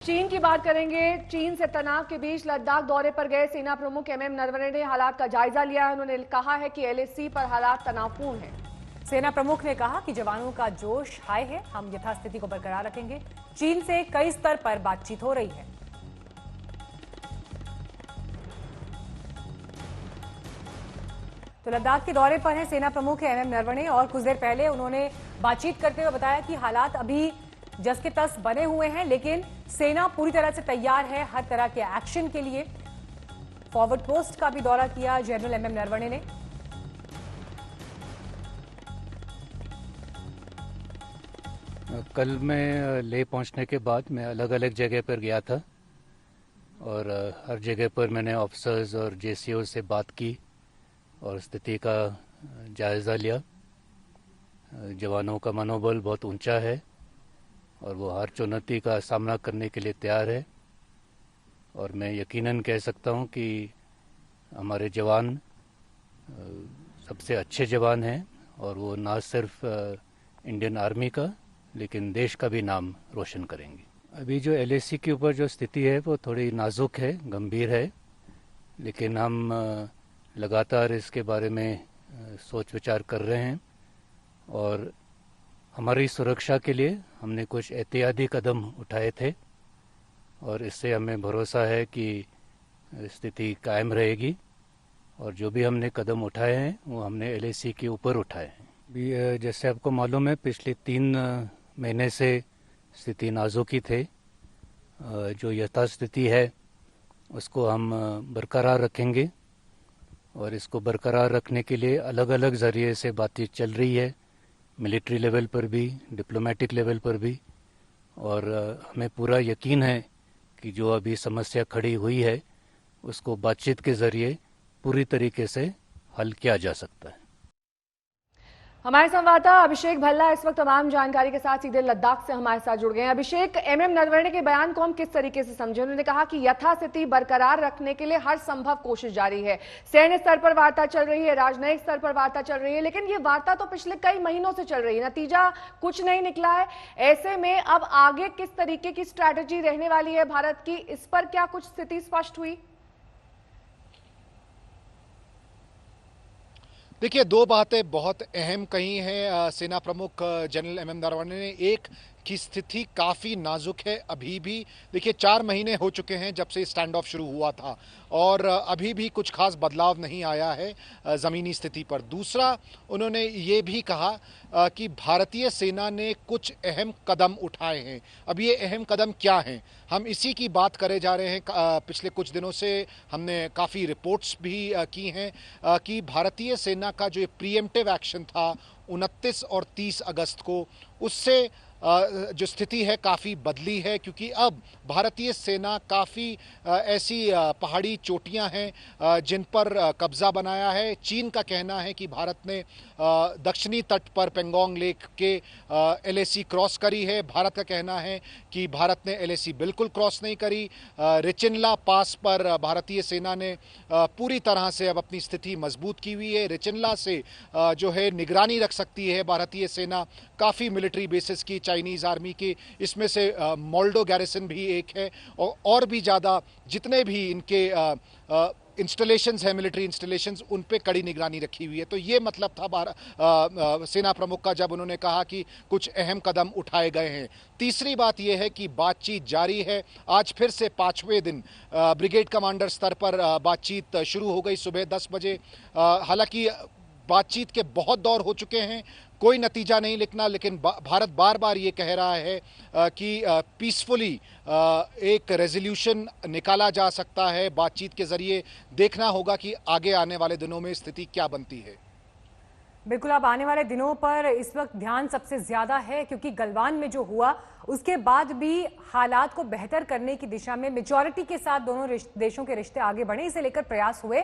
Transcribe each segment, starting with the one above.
चीन की बात करेंगे। चीन से तनाव के बीच लद्दाख दौरे पर गए सेना प्रमुख एमएम नरवणे ने हालात का जायजा लिया है। उन्होंने कहा है कि एलएसी पर हालात तनावपूर्ण हैं। सेना प्रमुख ने कहा कि जवानों का जोश हाई है, हम यथास्थिति को बरकरार रखेंगे। चीन से कई स्तर पर बातचीत हो रही है। तो लद्दाख के दौरे पर हैं सेना प्रमुख एमएम नरवणे और कुछ देर पहले उन्होंने बातचीत करते हुए बताया कि हालात अभी जस के तस बने हुए हैं, लेकिन सेना पूरी तरह से तैयार है हर तरह के एक्शन के लिए। फॉरवर्ड पोस्ट का भी दौरा किया जनरल एमएम नरवणे ने। कल मैं लेह पहुंचने के बाद मैं अलग अलग जगह पर गया था और हर जगह पर मैंने ऑफिसर्स और जेसीओ से बात की और स्थिति का जायज़ा लिया। जवानों का मनोबल बहुत ऊंचा है और वो हर चुनौती का सामना करने के लिए तैयार है और मैं यकीनन कह सकता हूं कि हमारे जवान सबसे अच्छे जवान हैं और वो ना सिर्फ इंडियन आर्मी का लेकिन देश का भी नाम रोशन करेंगे। अभी जो एलएसी के ऊपर जो स्थिति है वो थोड़ी नाजुक है, गंभीर है, लेकिन हम लगातार इसके बारे में सोच विचार कर रहे हैं और हमारी सुरक्षा के लिए हमने कुछ एहतियाती कदम उठाए थे और इससे हमें भरोसा है कि स्थिति कायम रहेगी और जो भी हमने कदम उठाए हैं वो हमने एलएसी के ऊपर उठाए हैं। भी जैसे आपको मालूम है पिछले 3 महीने से स्थिति नाजुक ही थे। जो यथास्थिति है उसको हम बरकरार रखेंगे और इसको बरकरार रखने के लिए अलग अलग ज़रिए से बातचीत चल रही है, मिलिट्री लेवल पर भी, डिप्लोमेटिक लेवल पर भी, और हमें पूरा यकीन है कि जो अभी समस्या खड़ी हुई है उसको बातचीत के ज़रिए पूरी तरीके से हल किया जा सकता है। हमारे संवाददाता अभिषेक भल्ला इस वक्त तमाम जानकारी के साथ सीधे लद्दाख से हमारे साथ जुड़ गए हैं। अभिषेक, एमएम नरवणे के बयान को हम किस तरीके से समझे? उन्होंने कहा कि यथास्थिति बरकरार रखने के लिए हर संभव कोशिश जारी है। सैन्य स्तर पर वार्ता चल रही है, राजनयिक स्तर पर वार्ता चल रही है, लेकिन ये वार्ता तो पिछले कई महीनों से चल रही है, नतीजा कुछ नहीं निकला है। ऐसे में अब आगे किस तरीके की स्ट्रैटेजी रहने वाली है भारत की, इस पर क्या कुछ स्थिति स्पष्ट हुई? देखिए, दो बातें बहुत अहम कही हैं सेना प्रमुख जनरल एमएम नरवणे ने। एक की स्थिति काफ़ी नाजुक है अभी भी। देखिए, 4 महीने हो चुके हैं जब से स्टैंड ऑफ शुरू हुआ था और अभी भी कुछ खास बदलाव नहीं आया है ज़मीनी स्थिति पर। दूसरा, उन्होंने ये भी कहा कि भारतीय सेना ने कुछ अहम कदम उठाए हैं। अब ये अहम कदम क्या हैं, हम इसी की बात करे जा रहे हैं। पिछले कुछ दिनों से हमने काफ़ी रिपोर्ट्स भी की हैं कि भारतीय सेना का जो प्रीएम्प्टिव एक्शन था 29 और 30 अगस्त को, उससे जो स्थिति है काफ़ी बदली है, क्योंकि अब भारतीय सेना काफ़ी ऐसी पहाड़ी चोटियां हैं जिन पर कब्जा बनाया है। चीन का कहना है कि भारत ने दक्षिणी तट पर पेंगोंग लेक के एलएसी क्रॉस करी है। भारत का कहना है कि भारत ने एलएसी बिल्कुल क्रॉस नहीं करी। रिचिनला पास पर भारतीय सेना ने पूरी तरह से अब अपनी स्थिति मजबूत की हुई है। रिचिनला से जो है निगरानी रख सकती है भारतीय सेना काफ़ी मिलिट्री बेसिस की, चाइनीज़ आर्मी की, इसमें से मोल्डो गैरिसन भी एक है और भी ज़्यादा जितने भी इनके इंस्टॉलेशंस है, मिलिट्री इंस्टॉलेशंस, उन पे कड़ी निगरानी रखी हुई है। तो ये मतलब था सेना प्रमुख का जब उन्होंने कहा कि कुछ अहम कदम उठाए गए हैं। तीसरी बात यह है कि बातचीत जारी है। आज फिर से 5वें दिन ब्रिगेड कमांडर स्तर पर बातचीत शुरू हो गई सुबह 10 बजे। हालांकि बातचीत के बहुत दौर हो चुके हैं, कोई नतीजा नहीं निकला, लेकिन भारत बार बार ये कह रहा है कि पीसफुली एक रेजोल्यूशन निकाला जा सकता है। बातचीत के जरिए देखना होगा कि आगे आने वाले दिनों में स्थिति क्या बनती है। बिल्कुल, अब आने वाले दिनों पर इस वक्त ध्यान सबसे ज्यादा है, क्योंकि गलवान में जो हुआ उसके बाद भी हालात को बेहतर करने की दिशा में मेजॉरिटी के साथ दोनों देशों के रिश्ते आगे बढ़े, इसे लेकर प्रयास हुए,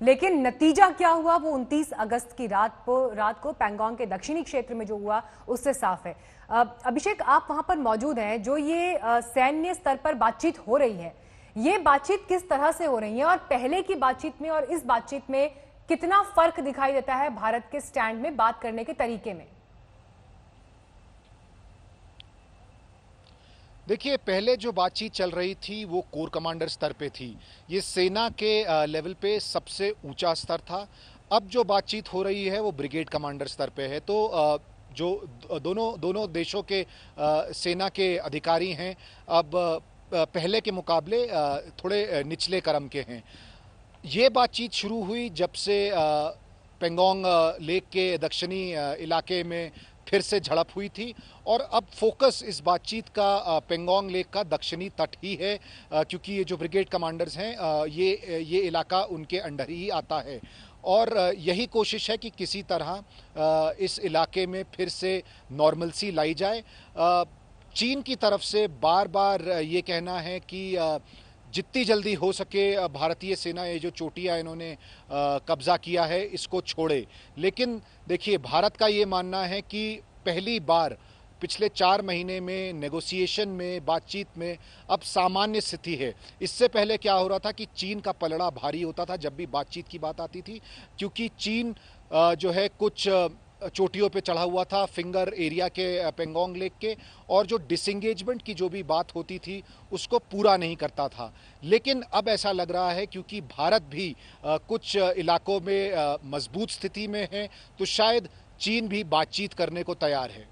लेकिन नतीजा क्या हुआ वो 29 अगस्त की रात को पैंगोंग के दक्षिणी क्षेत्र में जो हुआ उससे साफ है। अभिषेक, आप वहां पर मौजूद हैं। जो ये सैन्य स्तर पर बातचीत हो रही है, ये बातचीत किस तरह से हो रही है और पहले की बातचीत में और इस बातचीत में कितना फर्क दिखाई देता है भारत के स्टैंड में, बात करने के तरीके में? देखिए, पहले जो बातचीत चल रही थी वो कोर कमांडर स्तर पे थी। ये सेना के लेवल पे सबसे ऊंचा स्तर था। अब जो बातचीत हो रही है वो ब्रिगेड कमांडर स्तर पे है। तो जो दोनों दोनों देशों के सेना के अधिकारी हैं, अब पहले के मुकाबले थोड़े निचले क्रम के हैं। ये बातचीत शुरू हुई जब से पेंगोंग लेक के दक्षिणी इलाके में फिर से झड़प हुई थी, और अब फोकस इस बातचीत का पेंगोंग लेक का दक्षिणी तट ही है, क्योंकि ये जो ब्रिगेड कमांडर्स हैं, ये इलाका उनके अंडर ही आता है। और यही कोशिश है कि किसी तरह इस इलाके में फिर से नॉर्मलसी लाई जाए। चीन की तरफ से बार बार ये कहना है कि जितनी जल्दी हो सके भारतीय सेना ये जो चोटियां इन्होंने कब्जा किया है इसको छोड़े। लेकिन देखिए, भारत का ये मानना है कि पहली बार पिछले 4 महीने में नेगोशिएशन में, बातचीत में अब सामान्य स्थिति है। इससे पहले क्या हो रहा था कि चीन का पलड़ा भारी होता था जब भी बातचीत की बात आती थी, क्योंकि चीन जो है कुछ चोटियों पे चढ़ा हुआ था फिंगर एरिया के पेंगोंग लेक के, और जो डिसंगेजमेंट की जो भी बात होती थी उसको पूरा नहीं करता था। लेकिन अब ऐसा लग रहा है क्योंकि भारत भी कुछ इलाकों में मजबूत स्थिति में है, तो शायद चीन भी बातचीत करने को तैयार है।